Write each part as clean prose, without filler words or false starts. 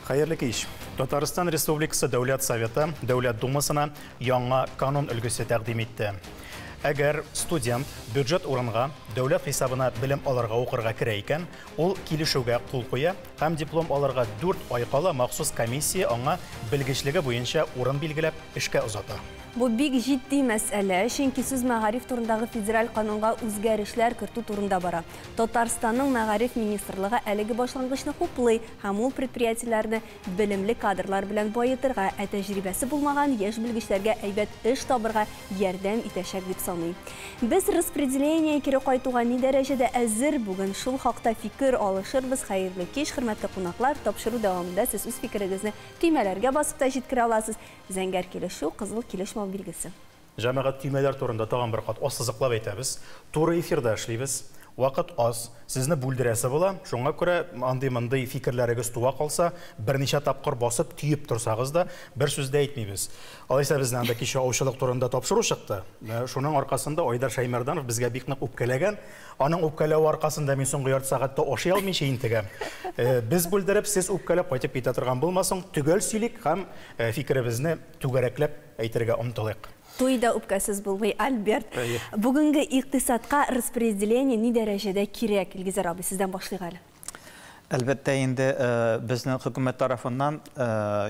Хәерле кич. Татарстан Республикасы Дәүләт Советы Дәүләт Думасына яңа канун өлгесе тәкъдим итте. Әгәр студент бюджет урынга дәүләт хисабына белем алырга укырга керә икән, ул килешүгә кул куя һәм диплом алырга 4 ай кала махсус комиссия аңа белгечлеге буенча урын билгеләп эшкә узата. Бу бик җитди мәсьәлә, чөнки сүз мәгариф турындагы федераль канунга үзгәрешләр кертү турында бара. Татарстанның мәгариф министрлыгы әлеге башлангычны хуплый һәм ул предприятиеләрне белемле кадрлар белән баетырга, тәҗрибәсе булмаган яшь белгечләргә әйбәт эш табырга ярдәм итәчәк дип саный. Без распределение кире кайтуга ни дәрәҗәдә әзер, бүген шул хакта фикер алышырбыз. Хәерле кич, хөрмәтле кунаклар, тапшыру дәвамында сез үз фикерегезне төймәләргә басып та җиткерә аласыз. Зәңгәр килешү, кызыл килешмәү билгесе. Җәмәгать төймәләр турында тагын бер кат ассызыклап әйтәбез. Туры эфирда эшлибез. Вакыт аз, сезне бүлдерәсе була. Шуңа күрә андый-мондый фикерләрегез туа калса, берничә тапкыр басып түйеп торсагыз да, бер сүз дә әйтмибез. Алайса безнең анда кичә аучылык турында тапшыру чыкты. Шуның аркасында Айдар Шәймәрданов безгә бик нык үпкәләгән. Аның үпкәләү аркасында мин соңгы ярты сәгатьтә ашый алмыйча интегәм. Без бүлдереп, сез үпкәләп кайтып китә торган булмасын, төгәл сөйлик һәм фикеребезне түгәрәкләп әйтергә омтылыйк. Туйда үпкәсез булмый, Альберт. Бүгенге икътисадка распределение ни дәрәҗәдә кирәк? Илгизар абый, сездән башлыйк әле. Әлбәттә инде безнең хөкүмәт тарафыннан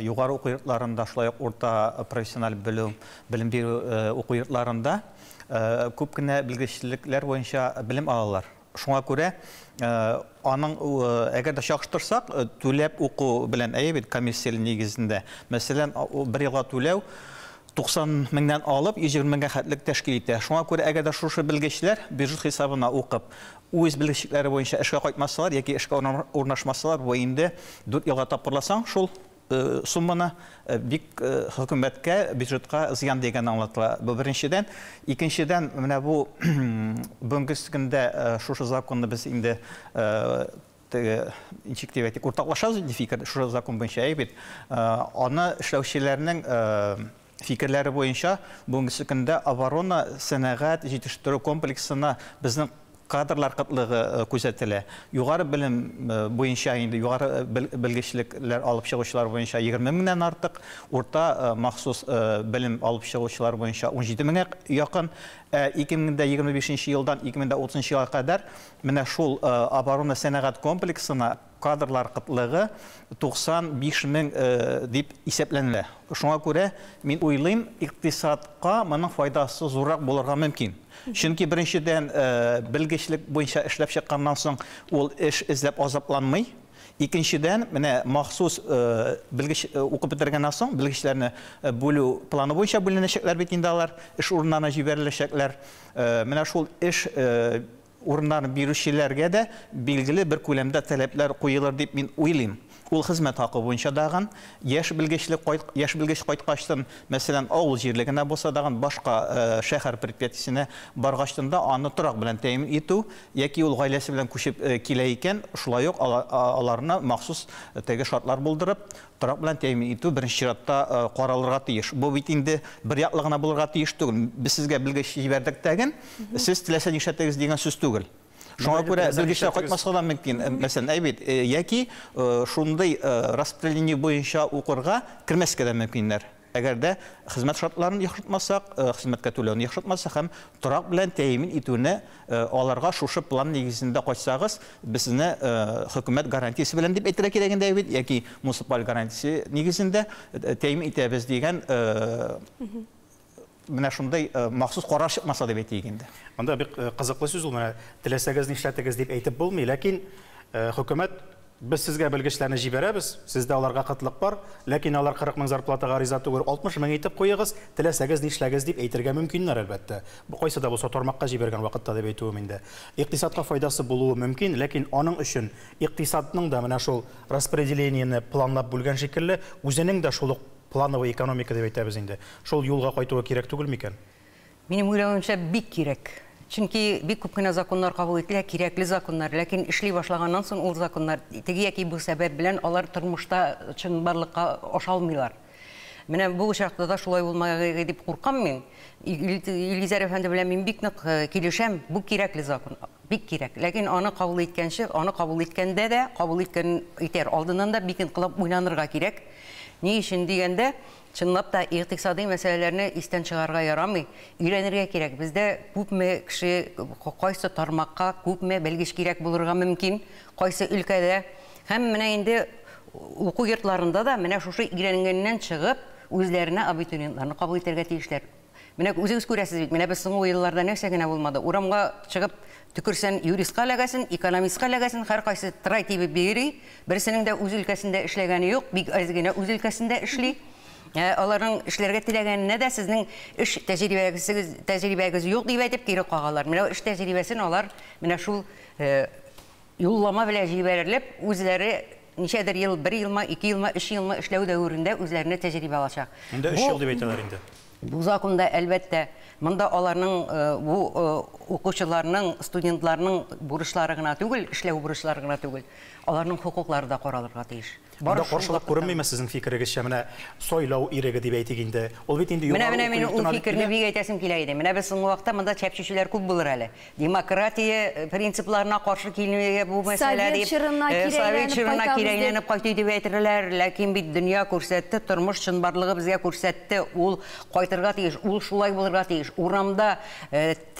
югары уку йортларында, шулай ук урта профессиональ белем бирү уку йортларында күп кенә белгечлекләр буенча белем алалар. Шуңа күрә аның әгәр дә чагыштырсак, түләп уку белән әйбәт коммерцияль нигезендә. Мәсәлән, бер елга түләү 90 меңнән алып 120 меңгә хәтлек тәшкил итә. Шуңа күрә әгәр дә шушы белгечләр бюджет хисабына укып, үз белгечлекләре буенча эшкә кайтмасалар яки эшкә урнашмасалар, бу инде 4 елга тапкырласаң, шул сумманы бик хөкүмәткә, бюджетка зыян дигән аңлатыла. Бу беренчедән, икенчедән, менә бу бүгенге көндә шушы законны без инде инчективәтик уртаклашабыз ди фикер, шушы закон буенча әйбәт. Аны эшләүчеләрнең фикерләре буенча бүгенге көндә оборона сәнәгать җитештерү комплексына безнең кадрлар кытлыгы күзәтелә. Югары белем буенча инде югары белгечлекләр алып чыгучылар буенча 20 меңнән артык, урта махсус белем алып чыгучылар буенча 17 меңгә якын. 2025 елдан 2030 елга кадәр менә шул оборона сәнәгать комплексына кадрлар кытлыгы 95 мең дип исәпләнелә. Шуңа күрә мин уйлыйм, икътисадка моның файдасы зуррак булырга мөмкин. Чөнки беренчедән белгечлек буенча эшләп чыкканнан соң ул эш эзләп азапланмый. Икенчедән, менә махсус белгеч укып бетергәннән соң белгечләрне бүлү планы буенча бүленәчәкләр бит инде алар, эш урыннарына җибәреләчәкләр. Менә шул эш урыннарын бирүчеләргә дә билгеле бер күләмдә таләпләр куелыр дип мин уйлыйм. Ул хезмәт хакы буенча даган яшь белгеч кайткачтан, мәсәлән, авыл җирлегенә булса даган башка шәһәр предприятиесенә баргачтан да аны торак белән тәэмин итү, яки ул гаиләсе белән күчеп килә икән, шулай ук аларына махсус теге шартлар булдырып, торак белән тәэмин итү беренче чиратта каралырга тиеш. Бу бит инде бер яклы гына булырга тиеш түгел. Без сезгә белгеч җибәрдек тәген, сез теләсә нишләтегез дигән сүз түгел. Шуңа күрә белгечләр кайтмаска да мөмкин. Мәсәлән, әйбәт, яки шундый распределение буенча укырга кирмәскә дә мөмкиннәр. Әгәр дә хезмәт шартларын яхшыртмасак, хезмәткә түләүне яхшыртмасак һәм торак белән тәэмин итүне аларга шушы план нигезендә кайтсагыз, безне хөкүмәт гарантиясе белән дип әйтергә кирәк инде, әйбәт, яки муниципаль гарантиясе нигезендә тәэмин итәбез дигән менә шундай махсус карар чыкмаса дип әйтик инде. Анда бик кызыклы сүз ул, менә теләсәгез нишләтегез дип әйтеп булмый, ләкин хөкүмәт без сезгә белгечләрне җибәрәбез, сездә аларга кытлык бар, ләкин алар 40 мең зарплатага риза түгел, 60 мең итеп куегыз, теләсәгез нишләгез дип әйтергә мөмкиннәр әлбәттә. Бу кайсы да булса тармакка җибәргән вакытта дип әйтүем инде. Икътисадка файдасы булуы мөмкин, ләкин аның өчен икътисадның да менә шул распределениене планлап бүлгән шикелле, үзенең дә шул плановый экономика дип әйтәбез инде. Шул юлга кайтуы кирәк түгел микән? Минем уйлавымча бик кирәк. Чөнки бик күп кенә законнар кабул ителә, кирәкле законнар, ләкин эшли башлаганнан соң ул законнар теге яки бу сәбәп белән алар тормышта чынбарлыкка ашалмыйлар. Менә бу чакта да шулай булмагы дип куркам мин. Илгизәр әфәнде белән мин бик нык килешәм, бу кирәкле закон. бик кирәк. Ләкин аны кабул иткәнче, аны кабул иткәндә дә, кабул иткән итәр алдыннан да бик инкыйлаб уйланырга кирәк. Ни өчен дигәндә, чынлап та икътисади мәсьәләләрне истән чыгарга ярамый. Өйрәнергә кирәк. Бездә күпме кеше кайсы тармакка күпме белгеч кирәк булырга мөмкин, кайсы өлкәдә. Һәм менә инде уку йортларында да менә шушы өйрәнгәннән чыгып, үзләренә абитуриентларны кабул итәргә тиешләр. Менә үзегез күрәсез бит, менә без соңгы елларда нәрсә генә булмады. Урамга чыгып төкерсән, юристка эләгәсен, экономистка эләгәсен, һәркайсы трай тибеп бирә. Берсенең дә үз өлкәсендә эшләгәне юк, бик аз гына үз өлкәсендә эшли. Аларның эшләргә теләгәненә дә сезнең эш тәҗрибәгез юк дип әйтеп кире кагалар. Менә эш тәҗрибәсен алар менә шул юллама белән җибәрелеп, үзләре ничәдер ел, 1 елма, 2 елма, 3 елма эшләү дәверендә үзләренә тәҗрибә алачак. Инде 3 ел дип әйтәләр инде. Бу законда әлбәттә монда аларның бу укучыларның, студентларның бурычлары гына түгел, эшләү бурычлары гына түгел, аларның хукуклары да каралырга тиеш. Бара каршылык күренмәйме сезнең фикерегезчә менә сайлау иреге дип әйтик инде. Ул бит инде югары. Менә мин ул фикерне бик әйтәсем килә иде. Менә без соңгы вакытта монда чәпчүчеләр күп булыр әле. Демократия принципларына каршы килмәгә бу мәсьәлә дип. Совет чорына кирәкләнеп кайтты дип әйтерләр, ләкин бит дөнья күрсәтте, тормыш чынбарлыгы безгә күрсәтте. Ул кайтырга тиеш, ул шулай булырга тиеш. Урамда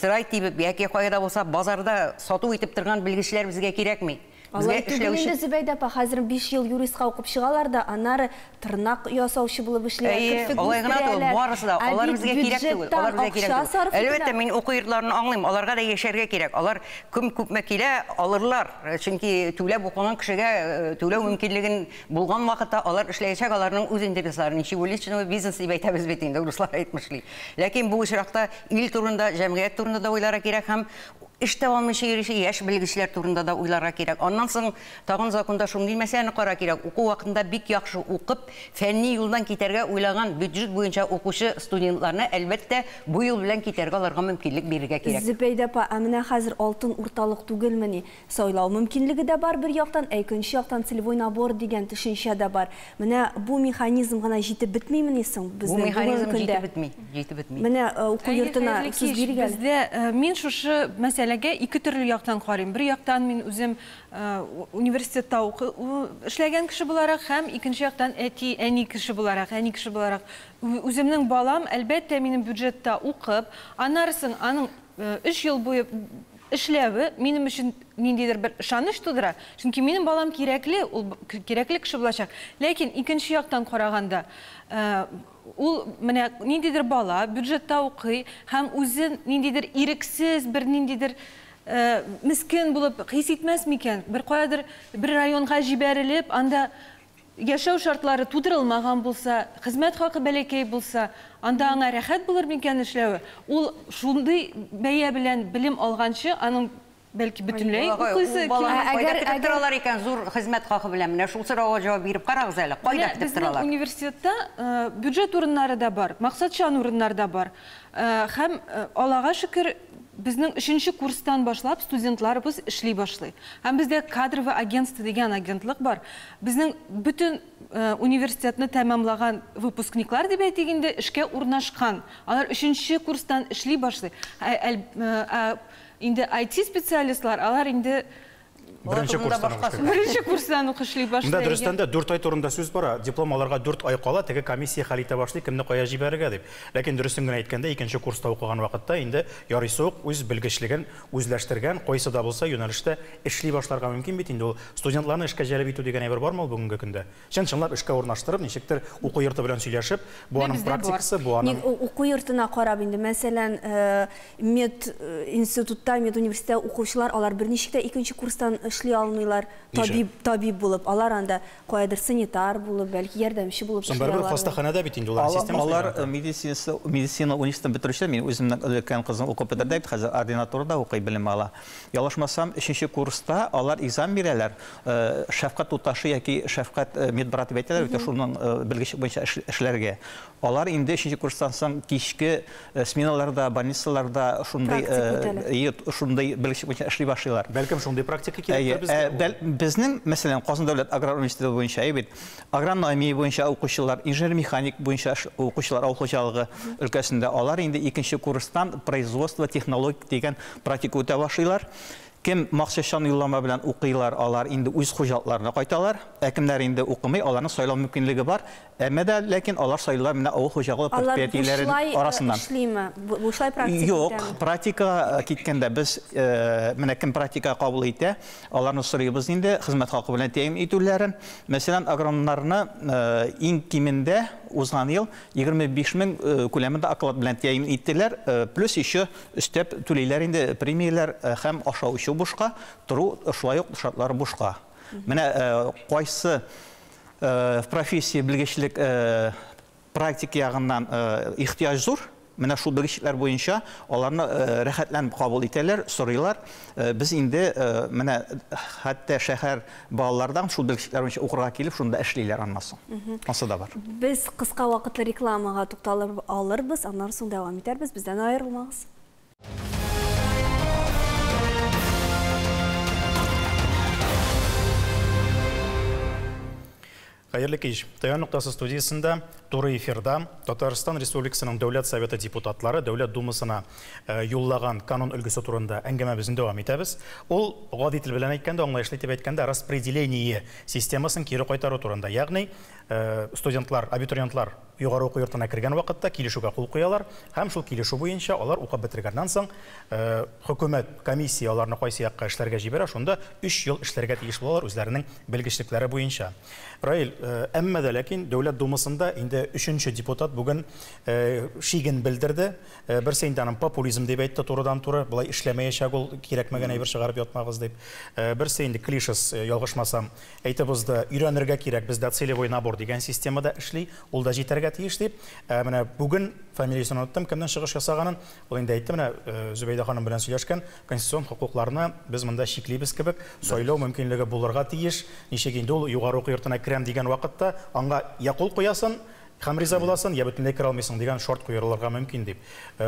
трай тибеп яки кайда булса базарда сату итеп торган белгечләр безгә кирәкми. Алар түгелендә Зөбәйдә апа, хәзер 5 ел юристка укып чыгалар да, аннары тырнак ясаучы булып эшләр. Алай гына түгел, барысы да, алар безгә кирәк түгел, алар безгә кирәк түгел. Әлбәттә, мин уку йортларын аңлыйм, аларга да яшәргә кирәк. Алар күпме килә, алырлар. Чөнки түләп укыган кешегә түләү мөмкинлеген булган вакытта алар эшләячәк, аларның үз интересларын, ничегуличный бизнес дип әйтәбез бит инде, руслар әйтмешли. Ләкин бу очракта ил турында, җәмгыять турында да уйларга кирәк һәм эш дәвамлышы яшь белгечләр турында да уйларга кирәк. Аннан соң тагын законда шундый мәсьәләне кара кирәк. Уку вакытында бик яхшы укып, фәнни юлдан китәргә уйлаган бюджет буенча укучы студентларны әлбәттә бу юл белән китәргә аларга мөмкинлек бирергә кирәк. Зөбәйдә апа, менә хәзер алтын урталык түгелмени? Сайлау мөмкинлеге дә бар бер яктан, икенче яктан целевой набор дигән төшенчә дә бар. Менә бу механизм гына җитеп бетмимени соң безнең бу механизм җитеп бетми. Менә уку йортына сүз биргән. Бездә мин шушы мәсьәләгә ике төрле яктан карыйм. Бер яктан мин үзем университетта эшләгән кеше буларак һәм икенче яктан әни кеше буларак, үземнең балам әлбәттә минем бюджетта укып, аннарысын аның 3 ел буе эшләве минем өчен ниндидер бер ышаныч тудыра. Чөнки минем балам кирәкле, ул кирәкле кеше булачак. Ләкин икенче яктан караганда, ул менә ниндидер бала бюджетта укый һәм үзен ниндидер ирексез, бер ниндидер мискин булып хис итмәс микән? Бер каядыр бер районга җибәрелеп, анда яшәү шартлары тудырылмаган булса, хезмәт хакы бәләкәй булса, анда аңа рәхәт булыр микән эшләве? Ул шундый бәя белән белем алганчы, аның бәлки бөтенләй укыйсы кайда торалар икән зур хезмәт хакы белән. Менә шул сорауга җавап биреп карагыз әле. Кайда торалар? Безнең университетта бюджет урыннары да бар, максатчан урыннар да бар. Һәм Аллага шөкер, безнең 3нче курстан башлап студентларыбыз эшли башлый. Һәм бездә кадровый агентство дигән агентлык бар. Безнең бөтен университетны тәмамлаган выпускниклар дип әйтик инде эшкә урнашкан. Алар 3нче курстан эшли башлый. Инде IT специалистлар, алар инде Беренче курстан укышлый башлый. Монда дөрестән дә 4 ай турында сүз бара. Диплом аларга 4 ай кала, теге комиссия хәл итә башлый, кемне кая җибәрергә дип. Ләкин дөрестен генә әйткәндә, икенче курста укыган вакытта инде ярыйсы ук үз белгечлеген үзләштергән, кайсы да булса юнәлештә эшли башларга мөмкин бит инде. Ул студентларны эшкә җәлеп итү дигән әйбер бармы ул бүгенге көндә? Чынлап эшкә урнаштырып, ничектер уку йорты белән сөйләшеп, бу аның практикасы, бу аның уку йортына карап инде, мәсәлән, мед институтта, мед университетта укучылар, алар берничек тә икенче курстан эшли алмыйлар. Табиб булып, алар анда кайдыр санитар булып, бәлки ярдәмче булып эшләр. Бер хастаханәдә бит инде улар системасы. Алар медицина университетын бетерүчеләр, мин үземнең өлкән кызым укып бетерде, хәзер ординатурада укый, белем ала. Ялышмасам, 3нче курста алар экзамен бирәләр. Шәфкать туташы яки шәфкать медбрат дип әйтәләр, бит шуның белгечлек буенча эшләргә. Алар инде 3нче курстан соң кичке сменаларда, больницаларда шундый белгечлек буенча эшли башлыйлар. Бәлкем шундый практика кирәктер безгә. Безнең, мәсәлән, Казан дәүләт аграр университеты буенча бит, агрономия буенча укучылар, инженер-механик буенча укучылар авыл хуҗалыгы өлкәсендә алар инде 2нче курстан производство технологик дигән практика үтә башлыйлар. Кем махсусчан юллама белән укыйлар, алар инде үз хуҗалыкларына кайталар. Кемнәр инде укымый, аларның сайлау мөмкинлеге бар. Әмма дә ләкин алар сайлар менә авыл хуҗалыгы предприятиеләре арасыннан. Бушлай практика. Юк, практика киткәндә без менә кем практика кабул итә, аларны сорыйбыз инде хезмәт хакы белән тәэмин итүләрен. Мәсәлән, агрономнарны иң кимендә узган ел 25 мең күләмендә оклад белән тәэмин иттеләр, плюс еще өстәп түләйләр инде премиялар һәм ашау бушка, туру шулай ук шартлары бушка. Менә кайсы профессия белгечлек практика ягыннан ихтияҗ зур. Менә шул белгечләр буенча аларны рәхәтләнеп кабул итәләр, сорыйлар. Без инде менә хәтта шәһәр балалардан шул белгечләр буенча укырга килеп, шунда эшлиләр аннан. Асы да бар. Без кыска вакытлы рекламага тукталып алырбыз, аннан соң дәвам итәрбез. Бездән аерылмагыз. Хәерле кич. Таян нуктасы студиясында туры эфирда Татарстан Республикасының Дәүләт Советы депутатлары Дәүләт Думасына юллаган канун өлгесе турында әңгәмәбезне дәвам итәбез. Ул гади тел белән әйткәндә, аңлаешлы итеп әйткәндә, распределение системасын кире кайтару турында. Ягъни студентлар, абитуриентлар югары уку йортына кергән вакытта килешүгә кул куялар һәм шул килешү буенча алар укып бетергәннән соң хөкүмәт комиссия аларны кайсы якка эшләргә җибәрә, шунда 3 ел эшләргә тиеш булалар үзләренең белгечлекләре буенча. Раил, әмма дә ләкин Дәүләт Думасында инде 3нче депутат бүген шиген белдерде. Берсе инде аның популизм дип әйтте турыдан туры, булай эшләмәячәк ул, кирәкмәгән әйбер чыгарып ятмагыз дип. Берсе инде клишес ялгышмасам әйтебезде, өйрәнергә кирәк, бездә целевой набор дигән системада эшли, ул да җитәргә тиеш дип. Менә бүген фамилиясын оныттым, кемнән чыгыш ясаганын. Ул инде әйтте, менә Зөбәйдә ханым белән сөйләшкән, конституцион хокукларны без монда шиклибез кебек, сайлау мөмкинлеге булырга тиеш. Ничек инде ул югары уку йортына керәм дигән вакытта аңа я кул куясын, һәм риза буласын, я бөтенләй кер алмыйсың дигән шарт куярылырга мөмкин дип.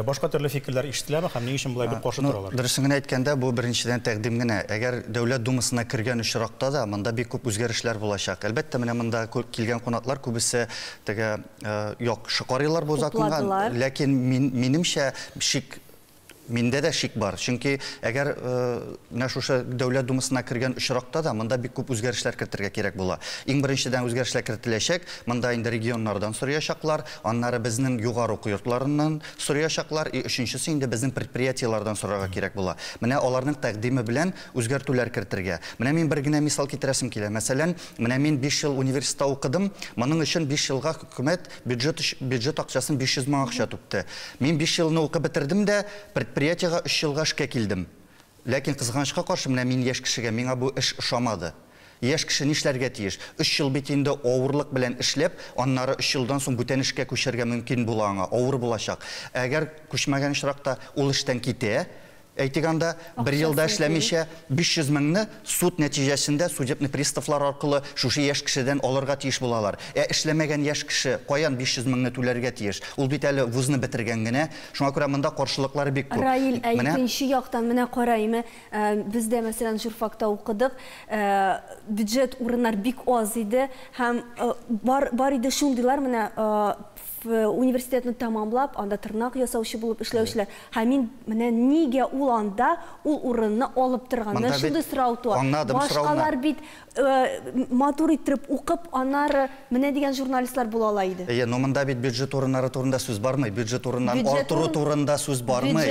Башка төрле фикерләр ишетеләме һәм ни өчен булай бер каршы торалар? Дөресен генә әйткәндә, бу беренчедән тәкъдим генә. Әгәр Дәүләт Думасына кергән очракта да монда бик күп үзгәрешләр булачак. Әлбәттә, менә монда килгән кунаклар күбесе теге шикарилар бу законга, ләкин минемчә Миндә дә шик бар. Чөнки әгәр шушы Дәүләт Думасына кергән очракта да монда бик күп үзгәрешләр кертергә кирәк була. Иң беренчедән үзгәрешләр кертеләчәк. Монда инде регионнардан сораячаклар, аннары безнең югары уку йортларыннан сораячаклар, өченчесе инде безнең предприятиелардан сорарга кирәк була. Менә аларның тәкъдиме белән үзгәртүләр кертергә. Менә мин бер генә мисал китерәсем килә. Мәсәлән, менә мин 5 ел университетта укыдым. Моның өчен 5 елга хөкүмәт бюджет акчасын 500 мең акча тупты. Мин 5 елны укып бетердем дә предприятиягә 3 елга эшкә килдем. Ләкин кызганычка каршы менә мин яшь кешегә, миңа бу эш ошамады. Яшь кеше нишләргә тиеш? 3 ел бит инде авырлык белән эшләп, аннары 3 елдан соң бүтән эшкә күчәргә мөмкин була аңа, авыр булачак. Әгәр күчмәгән очракта ул эштән китә, әйтегәндә, 1 елда эшләмичә 500 меңне суд нәтиҗәсендә судебный приставлар аркылы шушы яшь кешедән алырга тиеш булалар. Эшләмәгән яшь кеше каян 500 меңне түләргә тиеш? Ул бит әле вузны бетергән генә. Шуңа күрә монда каршылыклары бик күп. Раил, икенче яктан менә карайм, бездә мәсәлән журфакта укыдык, бюджет урыннар бик аз иде һәм бар иде шундыйлар менә университетны тамамлап, анда тырнак ясаучы булып эшләүчеләр. Һәм мин менә нигә ул анда ул урынны алып торган? Менә шундый сорау туа. Башкалар бит матур итеп укып, аннары менә дигән журналистлар була ала иде. Но монда бит бюджет урыннары турында сүз бармый, бюджет урыннан арттыру турында сүз бармый.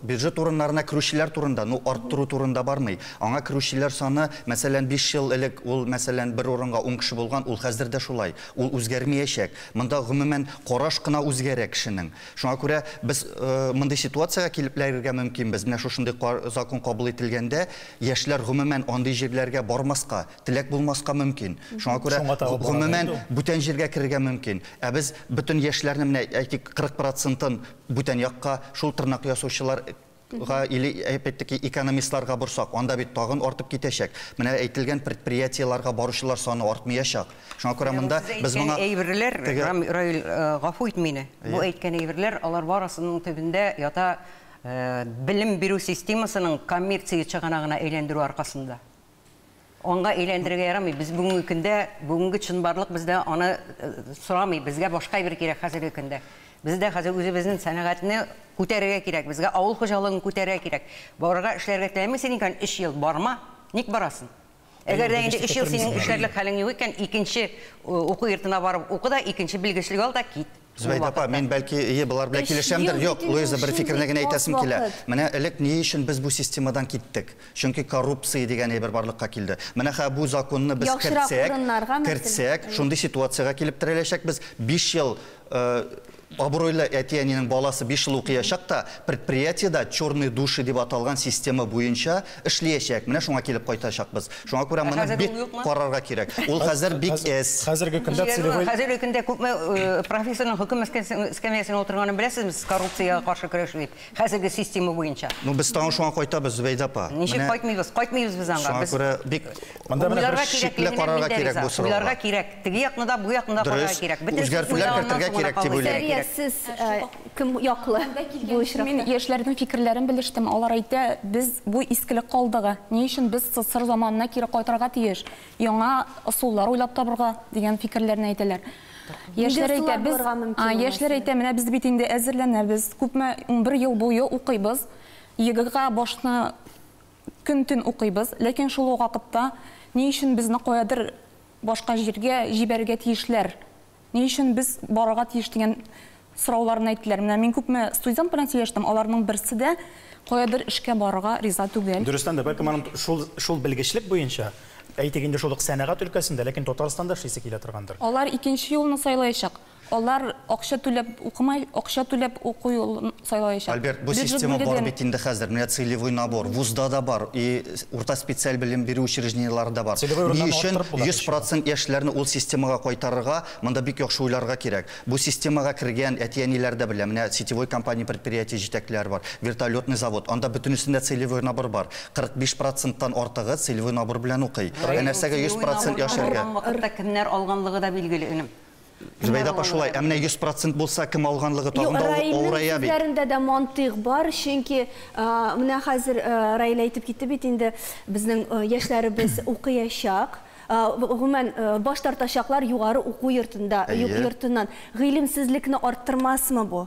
Бюджет урыннарына керүчеләр турында, арттыру турында бармый. Аңа керүчеләр саны, мәсәлән, 5 ел элек ул мәсәлән бер урынга 10 кеше булган, ул хәзер дә шулай. Ул үзгәрмәячәк. Монда гомумән караш кына үзгәрә кешенең. Шуңа күрә без мондай ситуациягә килепләргә мөмкинбез. Менә шушындый закон кабул ителгәндә, яшьләр гомумән андый җирләргә бармаска, теләк булмаска мөмкин. Шуңа күрә гомумән бүтән җиргә керергә мөмкин. Ә без бүтән яшьләрне менә әйтик 40%-ын бүтән якка шул тырнак ясаучылар или опять-таки экономистларга бурсак, анда бит тагын артып китәчәк. Менә әйтелгән предприятиеларга баручылар саны артмаячак. Шуңа күрә монда без моңа әйберләр, Раил, гафу ит мине. Бу әйткән әйберләр алар барысының төбендә ята белем бирү системасының коммерция чыганагына әйләндерү аркасында. Онга әйләндерергә ярамый. Без бүгенге көндә, бүгенге чынбарлык бездә аны сорамый. Безгә башка бер кирәк хәзерге көндә. Бездә хәзер үзебезнең сәнәгатьне күтәрергә кирәк. Безгә авыл хуҗалыгын күтәрергә кирәк. Барырга эшләргә теләмисең икән 3 ел барма, ник барасың? Әгәр дә инде 3 ел синең эшләрлек хәлең юк икән, икенче уку йортына барып уку да, икенче белгечлек ал да кит. Зөбәйдә апа, мен бәлки булар белән килешәмдер. Юк, Луиза, бер фикерне генә әйтәсем килә. Менә элек ни өчен без бу системадан киттек? Чөнки коррупция дигән әйбер барлыкка килде. Менә бу законны без кертсәк, шундый ситуациягә килеп терәләчәк. Без 5 ел абруйлы әтиянинең баласы 5 ел укыячак та, предприятиедә черный души дип аталган система буенча эшләячәк. Менә шуңа килеп кайтачакбыз. Шуңа күрә моны бик карарга кирәк. Ул хәзер бик Хәзерге көндә целевой Хәзерге көндә күпме профессорның хөкем эскәмиясенә отырганын беләсезме, коррупциягә каршы көрәш дип. Хәзерге система буенча. Ну без тагын шуңа кайтабыз, Зөбәйдә апа. Ничек кайтмыйбыз без аңга. Шуңа күрә бик уйларга шикле карарга кирәк бу сорауга. Уйларга кирәк. Теге якны да, бу якны да карарга кирәк. Үзгәртүләр кертергә кирәк дип уйлыйм. Сез кем яклы бу очракта? Мен яшьләрнең фикерләрен белештем. Алар әйтә, без бу искелек калдыгы. Ни өчен без СССР заманына кире кайтырга тиеш? Яңа ысуллар уйлап табырга дигән фикерләрне әйтәләр. Яшьләр әйтә, яшьләр әйтә, менә без бит инде әзерләнәбез. Күпме 11 ел буе укыйбыз. Егыга башны көн-төн укыйбыз. Ләкин шул вакытта ни өчен безне каядыр башка җиргә җибәрергә тиешләр? Ни өчен без барырга тиеш дигән сорауларны әйттеләр. Менә мин күпме студент белән сөйләштем, аларның берсе дә каядыр эшкә барырга риза түгел. Дөрестән дә, бәлки моның шул белгечлек буенча әйтик инде шул сәнәгать өлкәсендә, ләкин Татарстанда эшлисе килә торгандыр. Алар икенче юлны сайлаячак. Алар акча түләп укымай, акча түләп уку юлын сайлаячак. Альберт, бу система бар бит инде хәзер. Менә целевой набор, вузда да бар, и урта специаль белем бирү учреждениеларында бар. Ни өчен 100% яшьләрне ул системага кайтарырга, монда бик яхшы уйларга кирәк. Бу системага кергән әтияниләр дә белә. Менә сетевой компания предприятие җитәкләре бар, вертолетный завод. Анда бөтенесендә целевой набор бар. 45%-тан артыгы целевой набор белән укый. Нәрсәгә 100% яшәргә? Вакытта кемнәр алганлыгы да билгеле инем. Зөбәйдә апа, шулай, әмнә 100% булса, кем алганлыгы тагында авырая бит. Үзләрендә дә мантык бар, чөнки менә хәзер Раил әйтеп китте бит инде, безнең яшьләребез укыячак. Гомумән баш тартачаклар югары уку йортыннан. Гыйлемсезлекне арттырмасмы бу?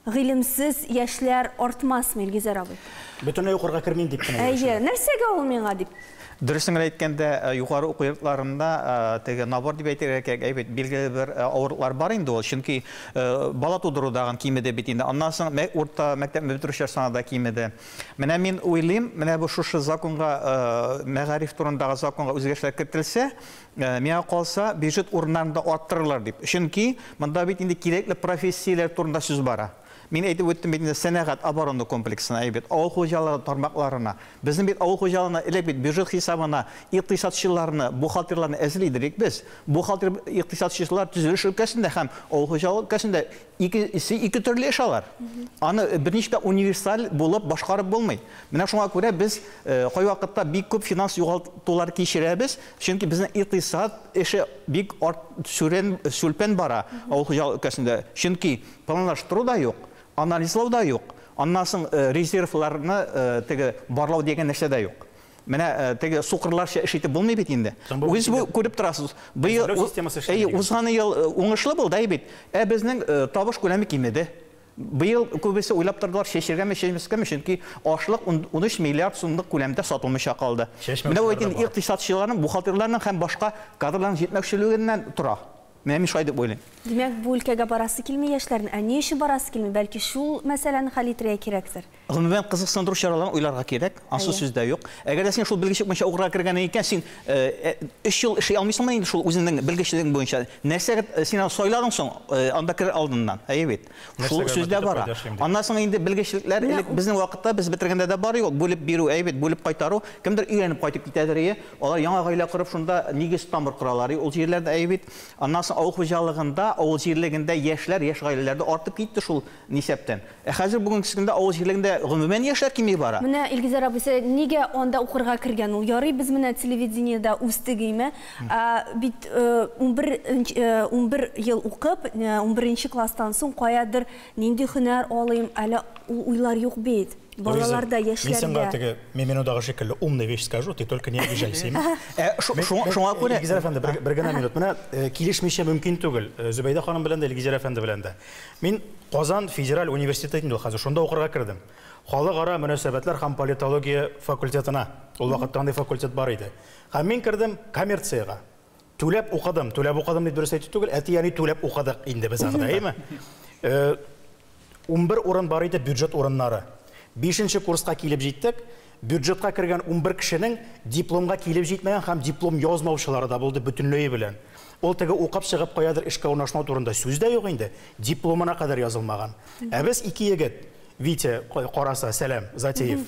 Гыйлемсез яшьләр артмасмы, Илгизәр абый? Бөтенләй укырга кермим дип кенә. Әйе, нәрсәгә ул миңа дип? Дөресен әйткәндә, югары уку йортларында теге набор дип әйтергә кирәк, әйбәт билгеле бер авырлыклар бар инде ул. Чөнки бала тудырудагы кимеде бит инде. Аннан соң урта мәктәпне бетерүчеләр санында кимеде. Менә мин уйлыйм, менә бу шушы законга, мәгариф турындагы законга үзгәрешләр кертелсә, миңа калса бюджет урыннарында арттырылыр дип. Чөнки монда бит инде кирәкле профессияләр турында сүз бара. Мин әйтеп үттем бит инде сәнәгать оборона комплексына, әйбәт авыл хуҗалыгы тармакларына. Безнең бит авыл хуҗалыгына элек бит бюджет хисабына икътисадчыларны, бухгалтерларны әзерлидек без. Бухгалтер икътисадчылар төзелеш өлкәсендә һәм авыл хуҗалыгы өлкәсендә ике төрле эш алар. Аны берничә универсаль булып башкарып булмый. Менә шуңа күрә без кай вакытта бик күп финанс югалтулар кичерәбез, чөнки безнең икътисад эше бик сүлпән бара авыл хуҗалыгы өлкәсендә. Чөнки планлаштыру да юк. Анализлау да юк. Аннан соң резервларны теге барлау дигән нәрсә дә юк. Менә теге сукырларча эш итеп булмый бит инде. Үз бу күреп торасыз. Быел узган ел уңышлы булды бит. Безнең табыш күләме кимеде. Быел күбесе уйлап тордылар, шешергәме, шешмәскәме, чөнки ашлык 13 миллиард сумлык күләмдә сатылмыйча калды. Менә бу икътисадчыларның, бухгалтерларның һәм башка кадрларның җитмәүчелегеннән тора. Мен шулай дип уйлыйм. Димәк, бу өлкәгә барасы килми яшьләрнең. Ни өчен барасы килми? Бәлки шул мәсьәләне хәл итәргә кирәктер. Гомумән кызыксындыру чараларын уйларга кирәк. Ансыз сүздә юк. Әгәр дә син шул белгечлек буенча укырга кергәннән икән, син 3 ел эшли алмыйсыңмы инде шул үзеңнең белгечлегең буенча? Нәрсәгә син сайладың соң анда кер алдыннан? Әйбәт. Шул сүздә бара. Аннан соң инде белгечлекләр безнең вакытта без бетергәндә дә бар юк. Бүлеп бирү, әйбәт, бүлеп кайтару. Кемдер өйрәнеп кайтып китәдер. Алар яңа гаилә корып шунда нигез тамыр коралар. Ул җирләрдә әйбәт. Аннан соң авыл хуҗалыгында, авыл җирлегендә яшьләр, яшь гаиләләрдә артып китте шул нисәптән. Хәзер бүгенге көндә авыл җирлегендә гомумән яшьләр кими бара. Менә Илгизәр абый, нигә анда укырга кергән ул? Ярый, без менә телевидениедә үстегейме? Бит 11 ел укып, 11нче класстан соң каядыр нинди һөнәр алыйм, әле уйлар юк бит. Балаларда, Мен яшьләрдә. сенға теге, мен одағы шекілі умный вещь скажу, ты только не обижайся. Шуңа күрә Илгизәр әфәнде, бір генә минут. Менә килешмешә мөмкин түгел. Зөбәйдә ханым белән дә, Илгизәр әфәнде белән дә. Мин Казан федераль университетында хәзер шунда укырга кирдем. Халыкара мөнәсәбәтләр һәм политология факультетына. Ул вакытта андый факультет бар иде. Һәм мин кирдем коммерцияга. Түләп укыдым дип дөрес әйтү түгел, әти яни түләп укыдык инде без анда, әйме? 11 урын бар иде бюджет урыннары. 5-нче курска килеп җиттек. Бюджетка кергән 11 кешенең дипломга килеп җитмәгән һәм диплом язмаучылары да булды бөтенләй белән. Ул теге укып чыгып каядыр эшкә урнашмау турында сүз дә юк инде. Дипломына кадәр язылмаган. Ә без ике егет, Витя Караса, Сәлам, Затеев,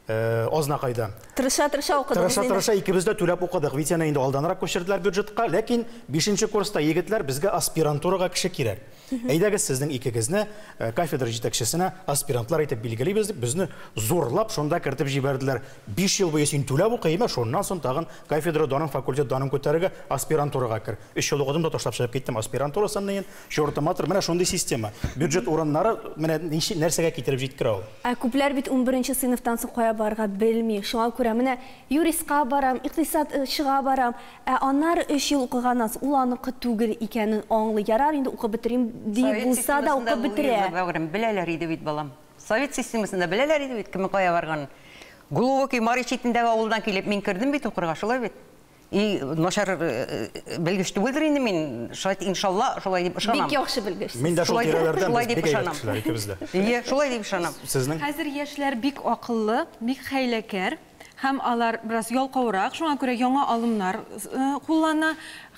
Ознакайда. Тырыша укыдыгыз. Тырыша икебез дә түләп укыдык. Витяны инде алданрак күчерделәр бюджетка, ләкин 5-нче курста егетләр безгә аспирантурага кеше кирәк. Әйдәгез сезнең икегезне кафедра җитәкчесенә аспирантлар итеп билгелибез дип безне зурлап шунда кертеп җибәрделәр. 5 ел буе син түләп укыйма, шуннан соң тагын кафедра данын факультет данын күтәрергә аспирантурага кер. 3 ел укыдым да ташлап чыгып киттем аспирантурасыннан. Шортаматыр менә шундый система. Бюджет урыннары менә нәрсәгә китереп җиткерә ул. Күпләр бит 11-нче сыйныфтан соң кая барырга белми. Шуңа күрә менә юристка барам, икътисад шыга барам. Аннар 3 ел укыганнан соң ул аныкы түгел икәнен аңлый. Ярар инде укып битерим дип булса да укып бетерә. Беләләр иде бит балам. Совет системасында беләләр иде бит кем кая барган. Глубокий Маричитендәге авылдан килеп мин кирдем бит укырга, шулай бит. И начар белгеч түгелдер инде мин, иншалла шулай дип ышанам. Бик яхшы белгеч. Мин дә шул тирәләрдән бик ышанам. икебез дә. Шулай дип ышанам. Сезнең Хәзер яшьләр бик акыллы, бик хәйләкәр. Һәм алар бераз ялкаурак, шуңа күрә яңа алымнар куллана.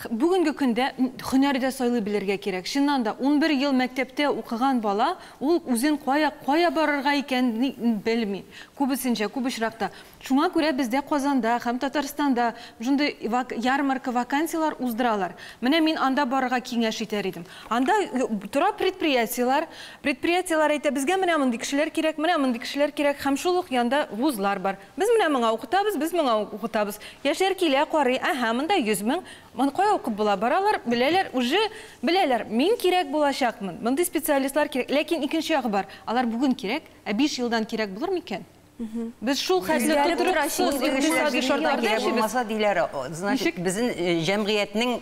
Бүгенге көндә һөнәрдә сайлый белергә кирәк. Шуннан да 11 ел мәктәптә укыган бала, ул үзен кая барырга икәнен белми. Күбесенчә, күп очракта. Шуңа күрә бездә Казанда һәм Татарстанда шундый ярмарка вакансиялар уздыралар. Менә мин анда барырга киңәш итәр идем. Анда тора предприятиелар әйтә, безгә менә мондый кешеләр кирәк, һәм шул ук янда вузлар бар. Без менә моңа укытабыз, без моңа укытабыз. Яшьләр килә, карый, монда 100 мең, мен кая укып була баралар, беләләр, мин кирәк булачакмын. Мондый специалистлар кирәк, ләкин икенче ягы бар. Алар бүген кирәк, 5 елдан кирәк булыр микән? Без шул хәзер икътисади шартларда яшибез. Значит, безнең җәмгыятьнең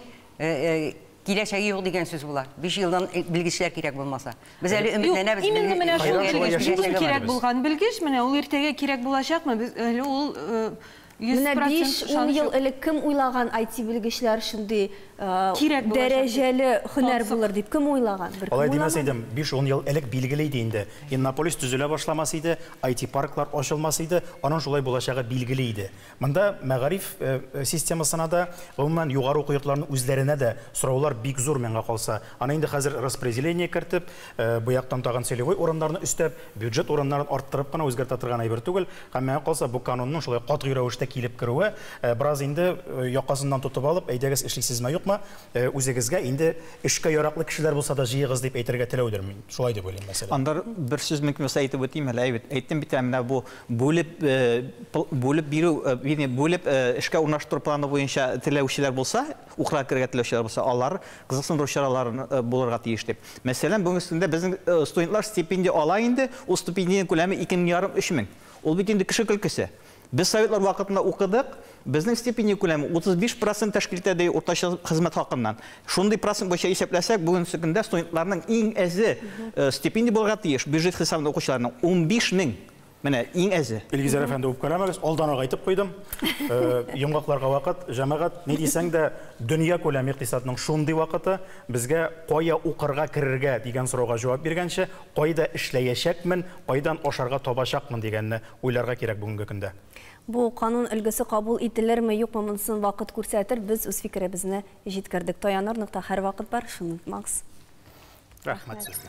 киләчәге юк дигән сүз була. 5 елдан белгечләр кирәк булмаса. Без әле өметләнәбез. Именно менә шул кирәк булган белгеч, менә ул иртәгә кирәк булачакмы? Без әле ул 100% ел элек кем уйлаган IT белгечләр шундый дәрәҗәле һөнәр булыр дип кем уйлаган? Алай димәс идем, 5-10 ел элек билгеле иде инде. Иннополис төзелә башламас иде, IT парклар ачылмас иде, аның шулай булачагы билгеле иде. Монда мәгариф системасына да, гомумән югары уку йортларының үзләренә дә сораулар бик зур миңа калса. Аны инде хәзер распределение кертеп, бу яктан тагын целевой урыннарны өстәп, бюджет урыннарын арттырып кына үзгәртә торган әйбер түгел. Һәм миңа калса бу канунның шулай катгый рәвештә килеп керүе, бераз инде якасыннан тотып алып, әйдәгез эшлисезме юкмы, үзегезгә инде эшкә яраклы кешеләр булса да җыегыз дип әйтергә теләүдер мин. Шулай дип уйлыйм мәсәлән. Андар бер сүз мөмкин булса әйтеп үтим әле, әйттем бит менә бу бүлеп эшкә урнаштыру планы буенча теләүчеләр булса, укырга кергә теләүчеләр булса, алар кызыксындыру чараларын булырга тиеш дип. Мәсәлән, бүген өстендә безнең студентлар стипендия ала инде, ул стипендияның күләме 2,5 мең. Ул бит инде кеше көлкесе. Без советлар вакытында укыдык, безнең стипендия күләме 35% тәшкил итә уртача хезмәт хакыннан. Шундый процент буенча исәпләсәк, бүген сөндә студентларның иң әзе стипендия булырга тиеш бюджет хисабында укучыларның 15 мең. Менә иң әзе. Илгизәр әфәнде үпкәләмәгез, алданрак әйтеп куйдым. Йомгакларга вакыт, җәмәгать, ни дисәң дә, дөнья күләме икътисадның шундый вакыты безгә кая укырга керергә дигән сорауга җавап биргәнче, кайда эшләячәкмен, кайдан ашарга табачакмын дигәнне уйларга кирәк бүгенге көндә. Бу канун өлгесе кабул ителерме, юкмы, монысын вакыт күрсәтер. Без үз фикеребезне җиткердек. Таяныр нокта һәр вакыт бар, шуны унытмагыз. Рәхмәт сезгә.